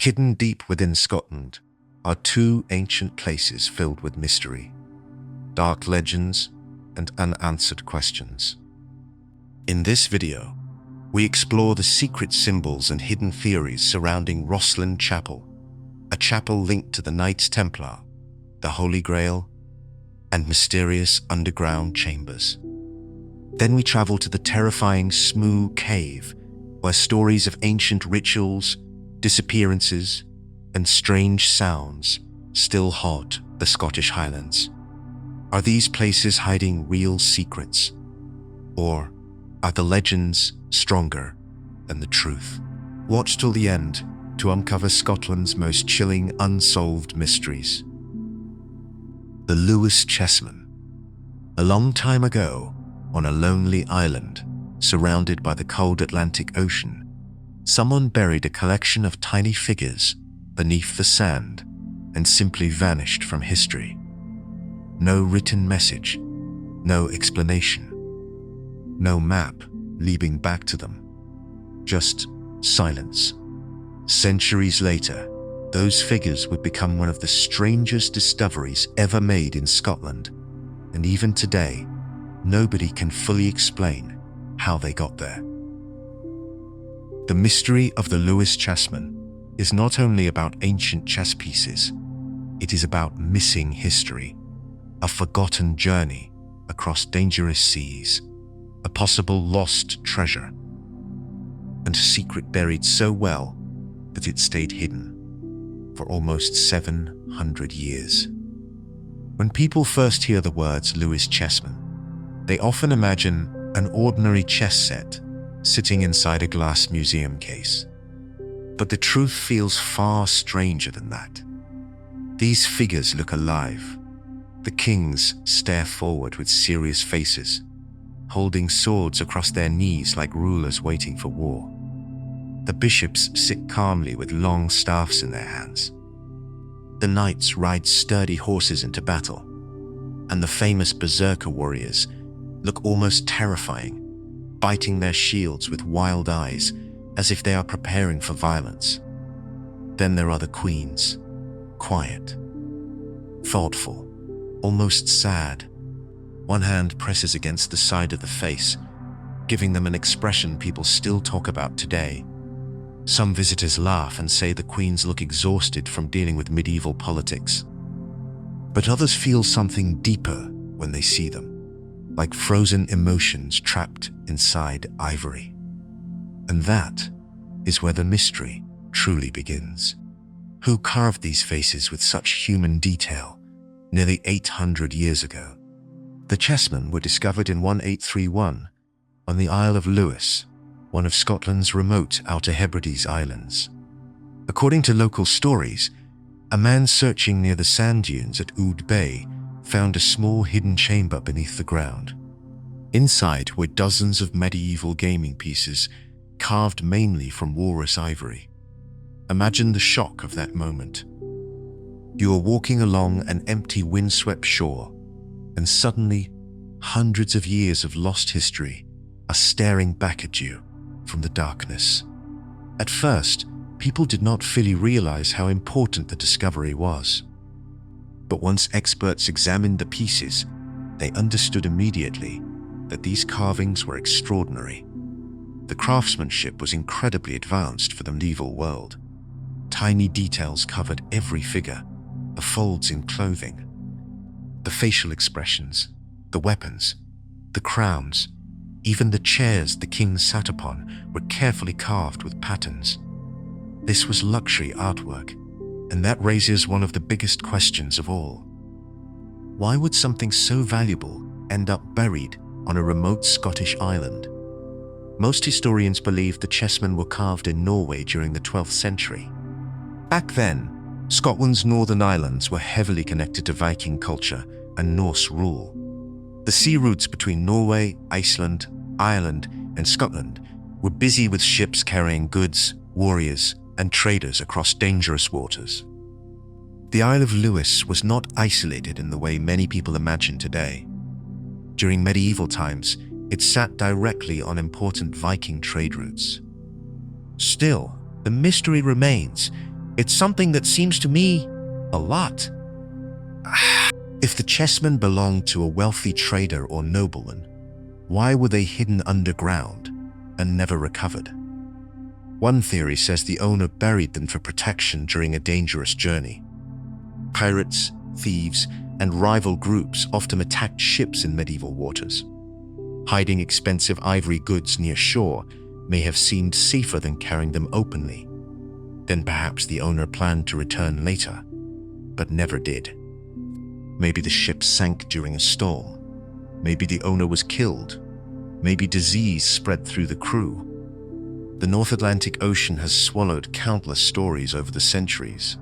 Hidden deep within Scotland are two ancient places filled with mystery, dark legends, and unanswered questions. In this video, we explore the secret symbols and hidden theories surrounding Rosslyn Chapel, a chapel linked to the Knights Templar, the Holy Grail, and mysterious underground chambers. Then we travel to the terrifying Smoo Cave, where stories of ancient rituals, disappearances, and strange sounds still haunt the Scottish Highlands. Are these places hiding real secrets? Or are the legends stronger than the truth? Watch till the end to uncover Scotland's most chilling unsolved mysteries. The Lewis Chessmen. A long time ago, on a lonely island surrounded by the cold Atlantic Ocean, someone buried a collection of tiny figures beneath the sand and simply vanished from history. No written message, no explanation, no map leading back to them, just silence. Centuries later, those figures would become one of the strangest discoveries ever made in Scotland, and even today, nobody can fully explain how they got there. The mystery of the Lewis Chessmen is not only about ancient chess pieces, it is about missing history, a forgotten journey across dangerous seas, a possible lost treasure, and a secret buried so well that it stayed hidden for almost 700 years. When people first hear the words Lewis Chessmen, they often imagine an ordinary chess set sitting inside a glass museum case. But the truth feels far stranger than that. These figures look alive. The kings stare forward with serious faces, holding swords across their knees like rulers waiting for war. The bishops sit calmly with long staffs in their hands. The knights ride sturdy horses into battle, and the famous berserker warriors look almost terrifying, biting their shields with wild eyes as if they are preparing for violence. Then there are the queens, quiet, thoughtful, almost sad. One hand presses against the side of the face, giving them an expression people still talk about today. Some visitors laugh and say the queens look exhausted from dealing with medieval politics. But others feel something deeper when they see them, like frozen emotions trapped inside ivory. And that is where the mystery truly begins. Who carved these faces with such human detail nearly 800 years ago? The chessmen were discovered in 1831 on the Isle of Lewis, one of Scotland's remote Outer Hebrides islands. According to local stories, a man searching near the sand dunes at Oud Bay found a small hidden chamber beneath the ground. Inside were dozens of medieval gaming pieces carved mainly from walrus ivory. Imagine the shock of that moment. You are walking along an empty windswept shore, and suddenly hundreds of years of lost history are staring back at you from the darkness. At first, people did not fully realize how important the discovery was. But once experts examined the pieces, they understood immediately that these carvings were extraordinary. The craftsmanship was incredibly advanced for the medieval world. Tiny details covered every figure, the folds in clothing, the facial expressions, the weapons, the crowns, even the chairs the kings sat upon were carefully carved with patterns. This was luxury artwork, and that raises one of the biggest questions of all. Why would something so valuable end up buried on a remote Scottish island? Most historians believe the chessmen were carved in Norway during the 12th century. Back then, Scotland's northern islands were heavily connected to Viking culture and Norse rule. The sea routes between Norway, Iceland, Ireland, and Scotland were busy with ships carrying goods, warriors, and traders across dangerous waters. The Isle of Lewis was not isolated in the way many people imagine today. During medieval times, it sat directly on important Viking trade routes. Still, the mystery remains. It's something that seems to me a lot. If the chessmen belonged to a wealthy trader or nobleman, why were they hidden underground and never recovered? One theory says the owner buried them for protection during a dangerous journey. Pirates, thieves, and rival groups often attacked ships in medieval waters. Hiding expensive ivory goods near shore may have seemed safer than carrying them openly. Then perhaps the owner planned to return later, but never did. Maybe the ship sank during a storm. Maybe the owner was killed. Maybe disease spread through the crew. The North Atlantic Ocean has swallowed countless stories over the centuries,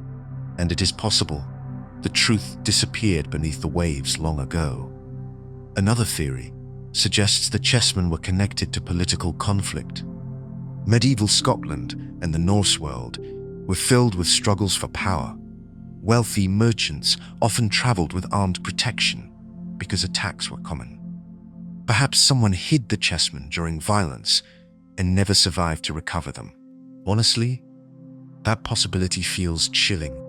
and it is possible the truth disappeared beneath the waves long ago. Another theory suggests the chessmen were connected to political conflict. Medieval Scotland and the Norse world were filled with struggles for power. Wealthy merchants often traveled with armed protection because attacks were common. Perhaps someone hid the chessmen during violence and never survived to recover them. Honestly, that possibility feels chilling.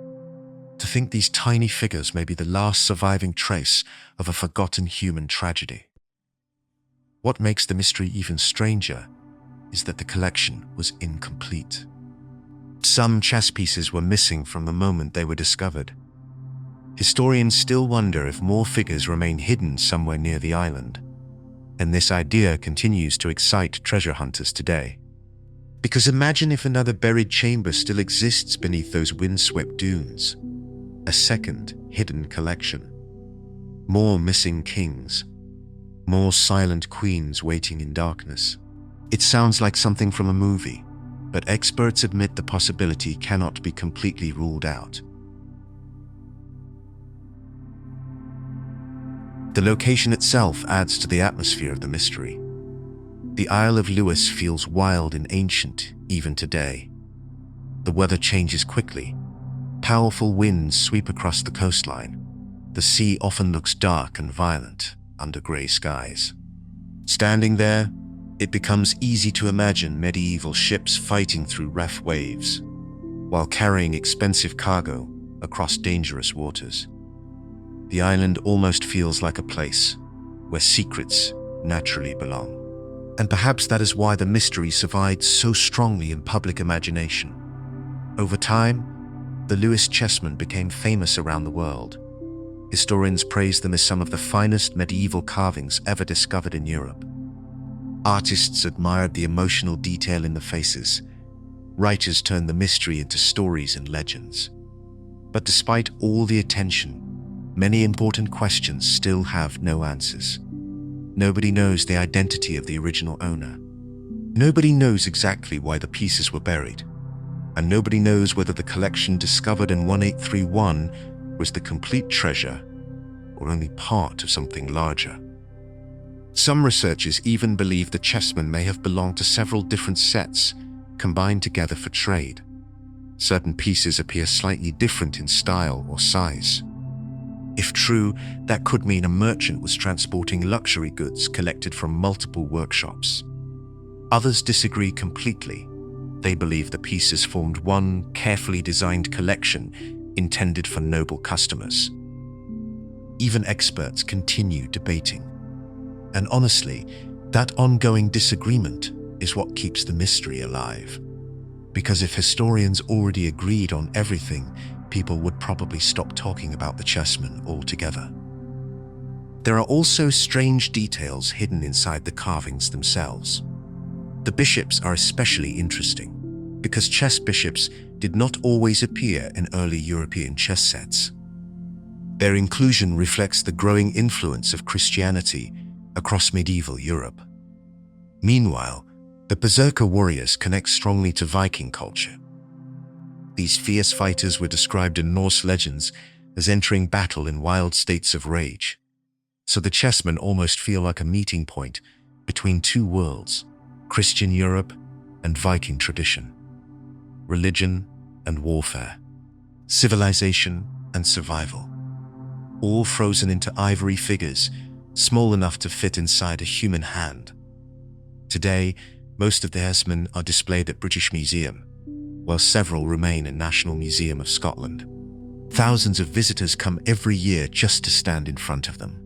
To think these tiny figures may be the last surviving trace of a forgotten human tragedy. What makes the mystery even stranger is that the collection was incomplete. Some chess pieces were missing from the moment they were discovered. Historians still wonder if more figures remain hidden somewhere near the island, and this idea continues to excite treasure hunters today. Because imagine if another buried chamber still exists beneath those windswept dunes. A second hidden collection. More missing kings. More silent queens waiting in darkness. It sounds like something from a movie, but experts admit the possibility cannot be completely ruled out. The location itself adds to the atmosphere of the mystery. The Isle of Lewis feels wild and ancient even today. The weather changes quickly. Powerful winds sweep across the coastline. The sea often looks dark and violent under grey skies. Standing there, it becomes easy to imagine medieval ships fighting through rough waves, while carrying expensive cargo across dangerous waters. The island almost feels like a place where secrets naturally belong. And perhaps that is why the mystery survived so strongly in public imagination. Over time, the Lewis chessmen became famous around the world. Historians praise them as some of the finest medieval carvings ever discovered in Europe. Artists admired the emotional detail in the faces. Writers turned the mystery into stories and legends. But despite all the attention, many important questions still have no answers. Nobody knows the identity of the original owner. Nobody knows exactly why the pieces were buried. And nobody knows whether the collection discovered in 1831 was the complete treasure or only part of something larger. Some researchers even believe the chessmen may have belonged to several different sets combined together for trade. Certain pieces appear slightly different in style or size. If true, that could mean a merchant was transporting luxury goods collected from multiple workshops. Others disagree completely. They believe the pieces formed one carefully designed collection intended for noble customers. Even experts continue debating. And honestly, that ongoing disagreement is what keeps the mystery alive. Because if historians already agreed on everything, people would probably stop talking about the chessmen altogether. There are also strange details hidden inside the carvings themselves. The bishops are especially interesting, because chess bishops did not always appear in early European chess sets. Their inclusion reflects the growing influence of Christianity across medieval Europe. Meanwhile, the Berserker warriors connect strongly to Viking culture. These fierce fighters were described in Norse legends as entering battle in wild states of rage. So the chessmen almost feel like a meeting point between two worlds, Christian Europe and Viking tradition, religion and warfare, civilization and survival, all frozen into ivory figures small enough to fit inside a human hand. Today, most of the chessmen are displayed at British Museum, while several remain in National Museum of Scotland. Thousands of visitors come every year just to stand in front of them.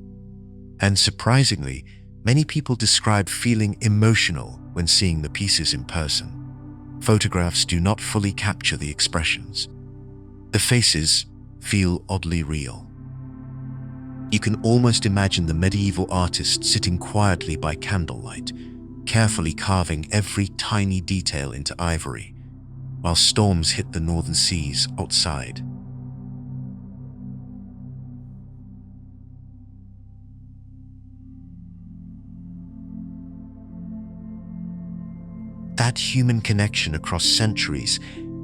And surprisingly, many people describe feeling emotional when seeing the pieces in person. Photographs do not fully capture the expressions. The faces feel oddly real. You can almost imagine the medieval artist sitting quietly by candlelight, carefully carving every tiny detail into ivory, while storms hit the northern seas outside. That human connection across centuries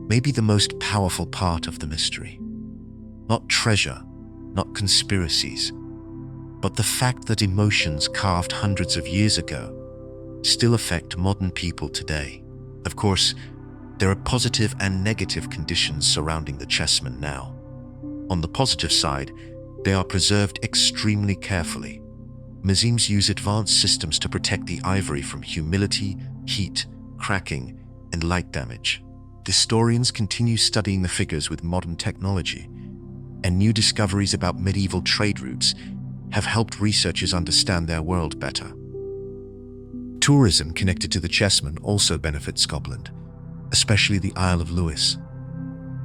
may be the most powerful part of the mystery. Not treasure, not conspiracies, but the fact that emotions carved hundreds of years ago still affect modern people today. Of course, there are positive and negative conditions surrounding the chessmen now. On the positive side, they are preserved extremely carefully. Museums use advanced systems to protect the ivory from humidity, heat, cracking, and light damage. Historians continue studying the figures with modern technology, and new discoveries about medieval trade routes have helped researchers understand their world better. Tourism connected to the chessmen also benefits Scotland, especially the Isle of Lewis.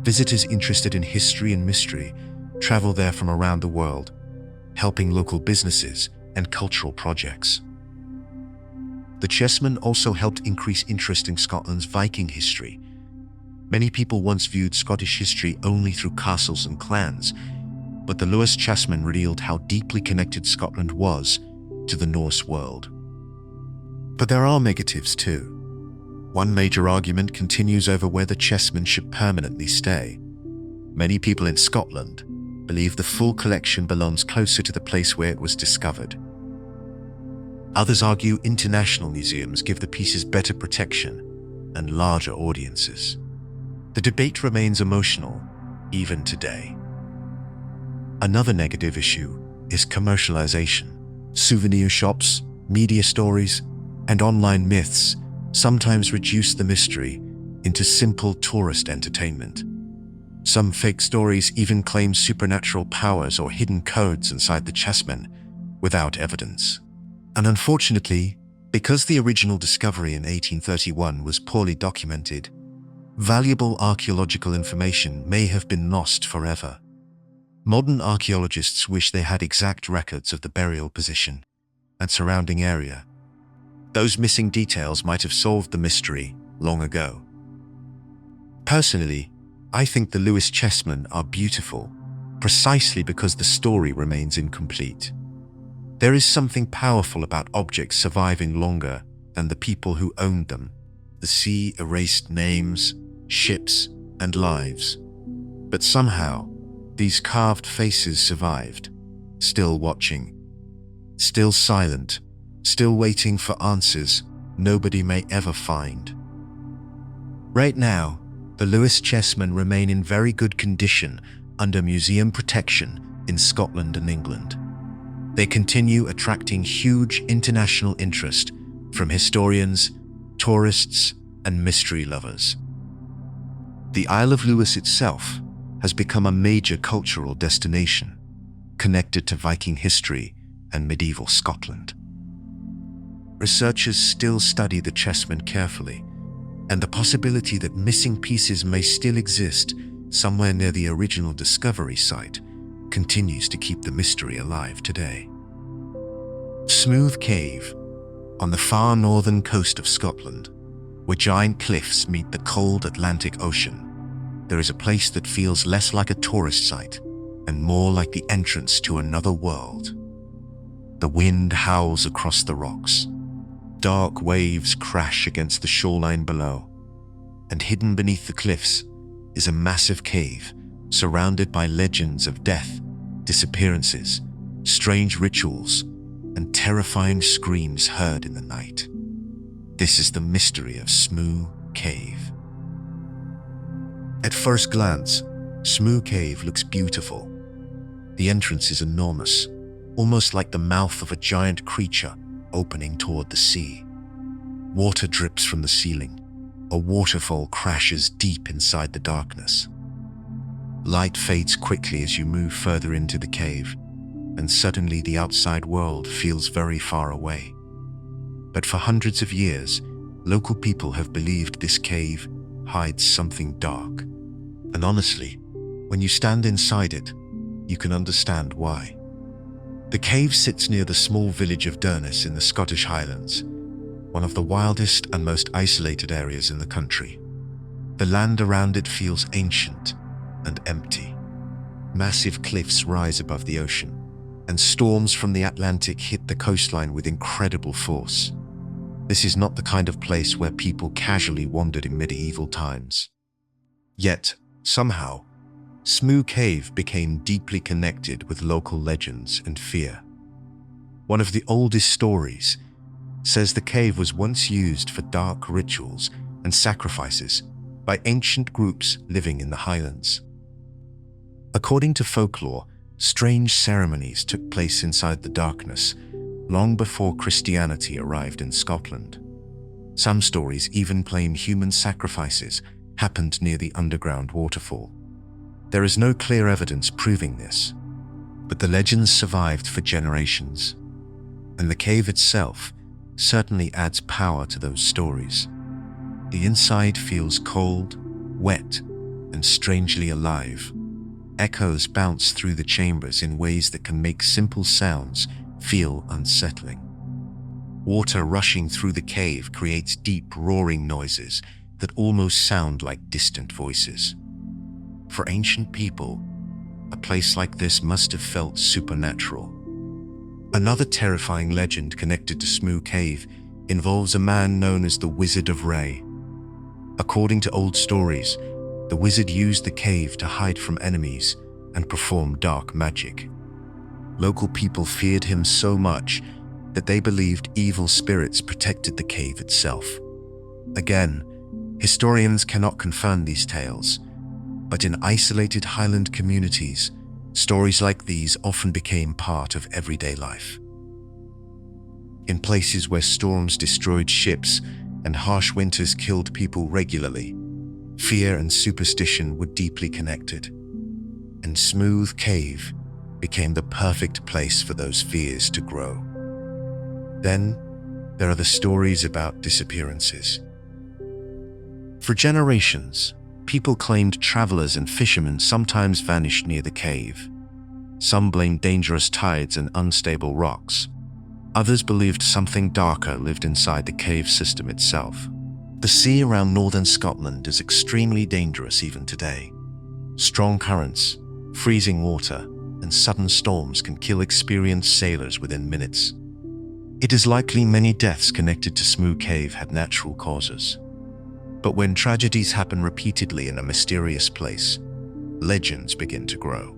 Visitors interested in history and mystery travel there from around the world, helping local businesses and cultural projects. The chessmen also helped increase interest in Scotland's Viking history. Many people once viewed Scottish history only through castles and clans, but the Lewis chessmen revealed how deeply connected Scotland was to the Norse world. But there are negatives too. One major argument continues over whether chessmen should permanently stay. Many people in Scotland believe the full collection belongs closer to the place where it was discovered. Others argue international museums give the pieces better protection and larger audiences. The debate remains emotional, even today. Another negative issue is commercialization. Souvenir shops, media stories, and online myths sometimes reduce the mystery into simple tourist entertainment. Some fake stories even claim supernatural powers or hidden codes inside the chessmen without evidence. And unfortunately, because the original discovery in 1831 was poorly documented, valuable archaeological information may have been lost forever. Modern archaeologists wish they had exact records of the burial position and surrounding area. Those missing details might have solved the mystery long ago. Personally, I think the Lewis chessmen are beautiful, precisely because the story remains incomplete. There is something powerful about objects surviving longer than the people who owned them. The sea erased names, ships, and lives. But somehow, these carved faces survived, still watching, still silent, still waiting for answers nobody may ever find. Right now, the Lewis chessmen remain in very good condition under museum protection in Scotland and England. They continue attracting huge international interest from historians, tourists, and mystery lovers. The Isle of Lewis itself has become a major cultural destination, connected to Viking history and medieval Scotland. Researchers still study the chessmen carefully, and the possibility that missing pieces may still exist somewhere near the original discovery site continues to keep the mystery alive today. Smooth Cave, on the far northern coast of Scotland, where giant cliffs meet the cold Atlantic Ocean, there is a place that feels less like a tourist site and more like the entrance to another world. The wind howls across the rocks. Dark waves crash against the shoreline below, and hidden beneath the cliffs is a massive cave surrounded by legends of death, disappearances, strange rituals, and terrifying screams heard in the night. This is the mystery of Smooth Cave. At first glance, Smooth Cave looks beautiful. The entrance is enormous, almost like the mouth of a giant creature opening toward the sea. Water drips from the ceiling, a waterfall crashes deep inside the darkness. Light fades quickly as you move further into the cave, and suddenly the outside world feels very far away. But for hundreds of years, local people have believed this cave hides something dark. And honestly, when you stand inside it, you can understand why. The cave sits near the small village of Durness in the Scottish Highlands, one of the wildest and most isolated areas in the country. The land around it feels ancient and empty. Massive cliffs rise above the ocean, and storms from the Atlantic hit the coastline with incredible force. This is not the kind of place where people casually wandered in medieval times. Yet, somehow, Smoo Cave became deeply connected with local legends and fear. One of the oldest stories says the cave was once used for dark rituals and sacrifices by ancient groups living in the highlands. According to folklore, strange ceremonies took place inside the darkness long before Christianity arrived in Scotland. Some stories even claim human sacrifices happened near the underground waterfall. There is no clear evidence proving this, but the legends survived for generations, and the cave itself certainly adds power to those stories. The inside feels cold, wet, and strangely alive. Echoes bounce through the chambers in ways that can make simple sounds feel unsettling. Water rushing through the cave creates deep, roaring noises that almost sound like distant voices. For ancient people, a place like this must have felt supernatural. Another terrifying legend connected to Smoo Cave involves a man known as the Wizard of Ray. According to old stories, the wizard used the cave to hide from enemies and perform dark magic. Local people feared him so much that they believed evil spirits protected the cave itself. Again, historians cannot confirm these tales, but in isolated highland communities, stories like these often became part of everyday life. In places where storms destroyed ships and harsh winters killed people regularly, fear and superstition were deeply connected, and Smoo Cave became the perfect place for those fears to grow. Then, there are the stories about disappearances. For generations, people claimed travelers and fishermen sometimes vanished near the cave. Some blamed dangerous tides and unstable rocks. Others believed something darker lived inside the cave system itself. The sea around northern Scotland is extremely dangerous even today. Strong currents, freezing water, and sudden storms can kill experienced sailors within minutes. It is likely many deaths connected to Smoo Cave had natural causes. But when tragedies happen repeatedly in a mysterious place, legends begin to grow.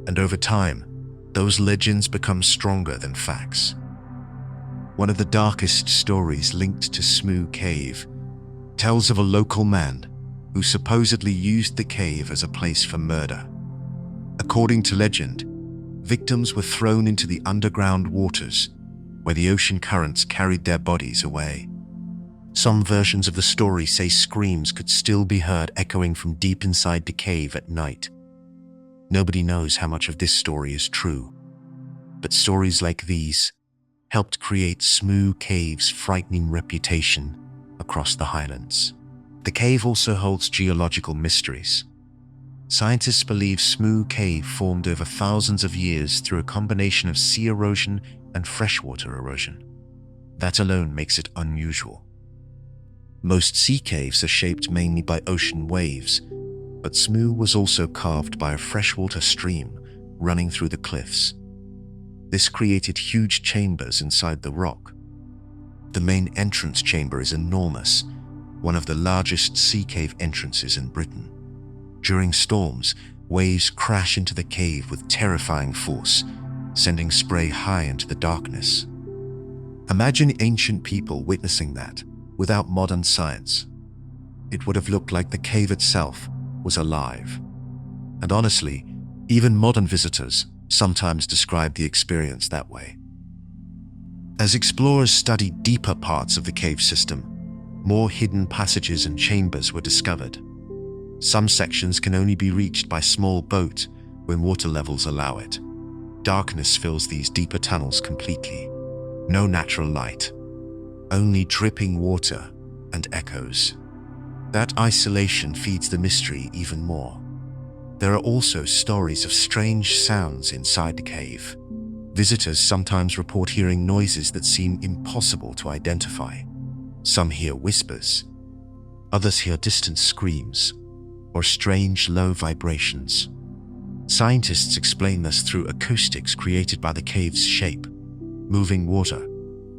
And over time, those legends become stronger than facts. One of the darkest stories linked to Smoo Cave tells of a local man who supposedly used the cave as a place for murder. According to legend, victims were thrown into the underground waters where the ocean currents carried their bodies away. Some versions of the story say screams could still be heard echoing from deep inside the cave at night. Nobody knows how much of this story is true, but stories like these helped create Smoo Cave's frightening reputation across the Highlands. The cave also holds geological mysteries. Scientists believe Smoo Cave formed over thousands of years through a combination of sea erosion and freshwater erosion. That alone makes it unusual. Most sea caves are shaped mainly by ocean waves, but Smoo was also carved by a freshwater stream running through the cliffs. This created huge chambers inside the rock. The main entrance chamber is enormous, one of the largest sea cave entrances in Britain. During storms, waves crash into the cave with terrifying force, sending spray high into the darkness. Imagine ancient people witnessing that without modern science. It would have looked like the cave itself was alive. And honestly, even modern visitors sometimes describe the experience that way. As explorers study deeper parts of the cave system, more hidden passages and chambers were discovered. Some sections can only be reached by small boat when water levels allow it. Darkness fills these deeper tunnels completely. No natural light, only dripping water and echoes. That isolation feeds the mystery even more. There are also stories of strange sounds inside the cave. Visitors sometimes report hearing noises that seem impossible to identify. Some hear whispers, others hear distant screams or strange low vibrations. Scientists explain this through acoustics created by the cave's shape, moving water,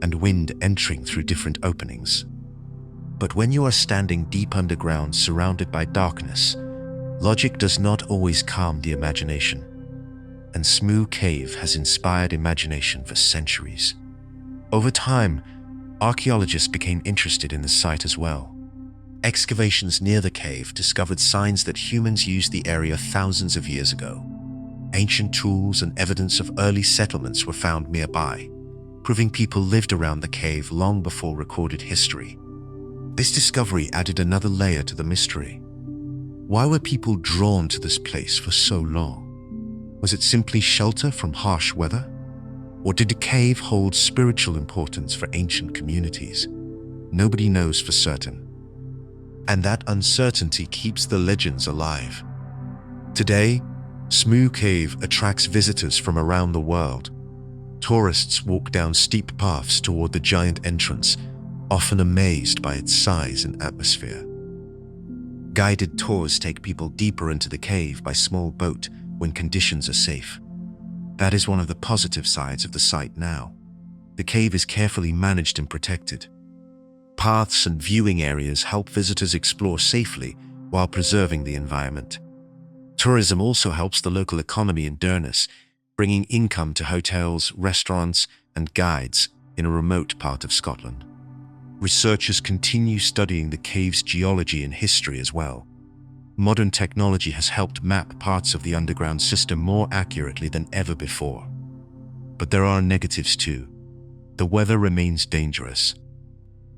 and wind entering through different openings. But when you are standing deep underground surrounded by darkness, logic does not always calm the imagination. And Smoo Cave has inspired imagination for centuries. Over time, archaeologists became interested in the site as well. Excavations near the cave discovered signs that humans used the area thousands of years ago. Ancient tools and evidence of early settlements were found nearby, proving people lived around the cave long before recorded history. This discovery added another layer to the mystery. Why were people drawn to this place for so long? Was it simply shelter from harsh weather? Or did the cave hold spiritual importance for ancient communities? Nobody knows for certain. And that uncertainty keeps the legends alive. Today, Smoo Cave attracts visitors from around the world. Tourists walk down steep paths toward the giant entrance, often amazed by its size and atmosphere. Guided tours take people deeper into the cave by small boat when conditions are safe. That is one of the positive sides of the site now. The cave is carefully managed and protected. Paths and viewing areas help visitors explore safely while preserving the environment. Tourism also helps the local economy in Durness, bringing income to hotels, restaurants, and guides in a remote part of Scotland. Researchers continue studying the cave's geology and history as well. Modern technology has helped map parts of the underground system more accurately than ever before. But there are negatives too. The weather remains dangerous.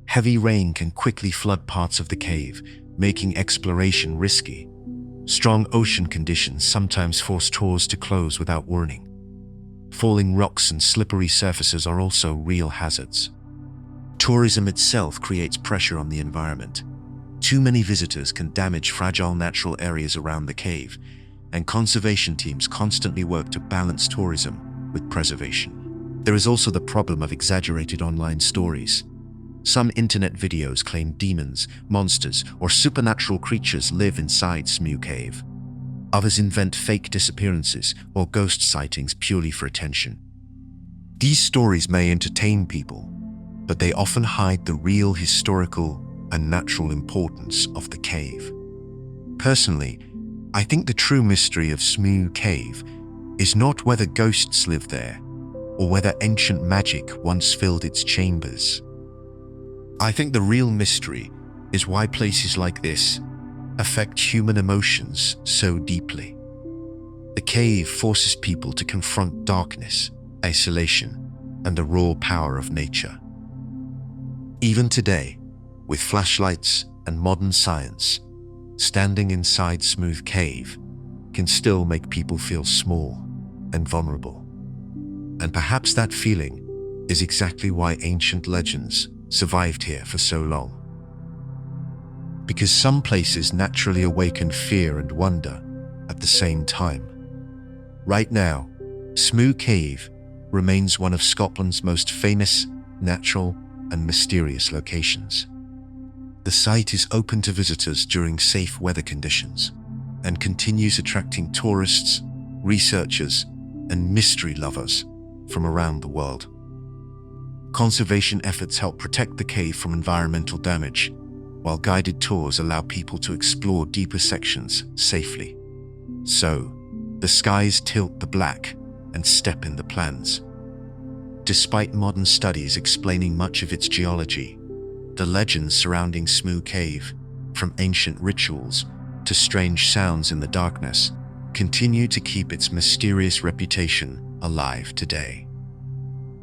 Heavy rain can quickly flood parts of the cave, making exploration risky. Strong ocean conditions sometimes force tours to close without warning. Falling rocks and slippery surfaces are also real hazards. Tourism itself creates pressure on the environment. Too many visitors can damage fragile natural areas around the cave, and conservation teams constantly work to balance tourism with preservation. There is also the problem of exaggerated online stories. Some internet videos claim demons, monsters, or supernatural creatures live inside Smoo Cave. Others invent fake disappearances or ghost sightings purely for attention. These stories may entertain people, but they often hide the real historical and natural importance of the cave. Personally, I think the true mystery of Smoo Cave is not whether ghosts live there or whether ancient magic once filled its chambers. I think the real mystery is why places like this affect human emotions so deeply. The cave forces people to confront darkness, isolation, and the raw power of nature. Even today, with flashlights and modern science, standing inside Smoo Cave can still make people feel small and vulnerable. And perhaps that feeling is exactly why ancient legends survived here for so long. Because some places naturally awaken fear and wonder at the same time. Right now, Smoo Cave remains one of Scotland's most famous, natural, and mysterious locations. The site is open to visitors during safe weather conditions and continues attracting tourists, researchers, and mystery lovers from around the world. Conservation efforts help protect the cave from environmental damage, while guided tours allow people to explore deeper sections safely. So, the skies tilt the black and step in the plans. Despite modern studies explaining much of its geology, the legends surrounding Smoo Cave, from ancient rituals to strange sounds in the darkness, continue to keep its mysterious reputation alive today.